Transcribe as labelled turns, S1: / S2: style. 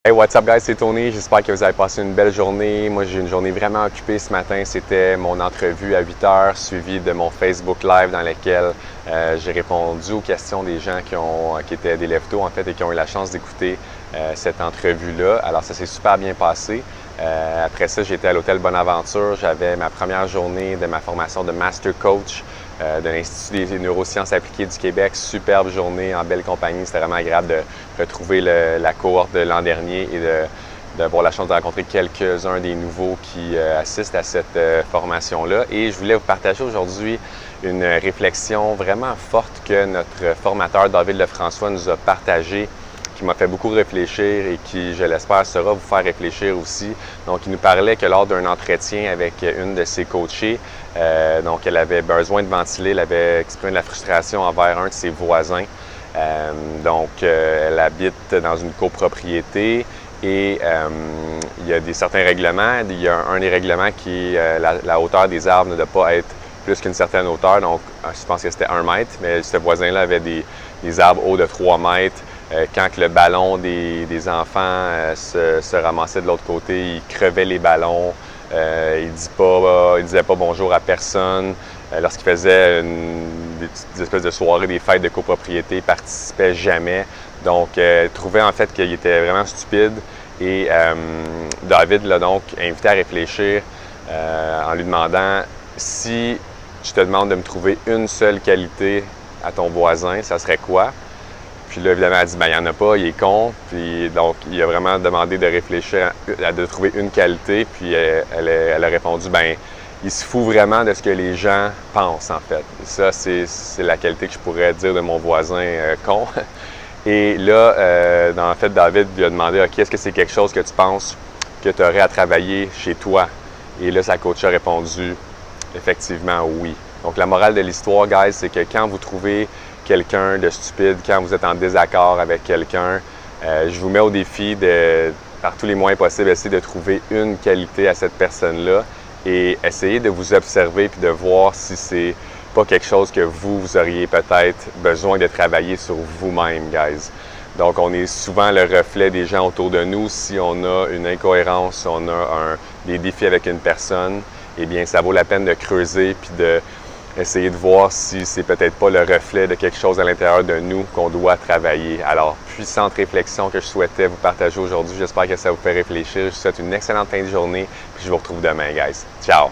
S1: Hey, what's up guys, c'est Tony. J'espère que vous avez passé une belle journée. Moi, j'ai une journée vraiment occupée ce matin. C'était mon entrevue à 8 heures, suivie de mon Facebook Live dans lequel j'ai répondu aux questions des gens qui étaient des leftos en fait et qui ont eu la chance d'écouter cette entrevue-là. Alors, ça s'est super bien passé. Après ça, j'étais à l'hôtel Bonaventure. J'avais ma première journée de ma formation de Master Coach de l'Institut des neurosciences appliquées du Québec. Superbe journée en belle compagnie. C'était vraiment agréable de retrouver la cohorte de l'an dernier et d'avoir la chance de rencontrer quelques-uns des nouveaux qui assistent à cette formation-là. Et je voulais vous partager aujourd'hui une réflexion vraiment forte que notre formateur David Lefrançois nous a partagée, qui m'a fait beaucoup réfléchir et qui, je l'espère, saura vous faire réfléchir aussi. Donc, il nous parlait que lors d'un entretien avec une de ses coachées, donc elle avait besoin de ventiler, elle avait exprimé de la frustration envers un de ses voisins. Elle habite dans une copropriété et il y a certains règlements. Il y a un des règlements qui est la hauteur des arbres ne doit pas être plus qu'une certaine hauteur. Donc, je pense que c'était 1 mètre, mais ce voisin-là avait des arbres hauts de 3 mètres. Quand le ballon des enfants se ramassait de l'autre côté, il crevait les ballons. Il ne disait pas bonjour à personne. Lorsqu'il faisait des espèces de soirées, des fêtes de copropriété, il ne participait jamais. Donc, il trouvait en fait qu'il était vraiment stupide. Et David l'a donc invité à réfléchir en lui demandant si je te demande de me trouver une seule qualité à ton voisin, ça serait quoi? Puis là, évidemment, elle a dit, il n'y en a pas, il est con. Puis donc, il a vraiment demandé de réfléchir, de trouver une qualité. Puis elle a répondu, il se fout vraiment de ce que les gens pensent, en fait. Et ça, c'est la qualité que je pourrais dire de mon voisin con. Et là, en fait, David lui a demandé, OK, est-ce que c'est quelque chose que tu penses que tu aurais à travailler chez toi? Et là, sa coach a répondu, effectivement, oui. Donc, la morale de l'histoire, guys, c'est que quand vous trouvez quelqu'un de stupide, quand vous êtes en désaccord avec quelqu'un, je vous mets au défi de, par tous les moyens possibles, essayer de trouver une qualité à cette personne-là et essayer de vous observer puis de voir si c'est pas quelque chose que vous auriez peut-être besoin de travailler sur vous-même, guys. Donc, on est souvent le reflet des gens autour de nous. Si on a une incohérence, si on a des défis avec une personne, eh bien, ça vaut la peine de creuser puis de essayer de voir si c'est peut-être pas le reflet de quelque chose à l'intérieur de nous qu'on doit travailler. Alors, puissante réflexion que je souhaitais vous partager aujourd'hui. J'espère que ça vous fait réfléchir. Je vous souhaite une excellente fin de journée. Puis je vous retrouve demain, guys. Ciao!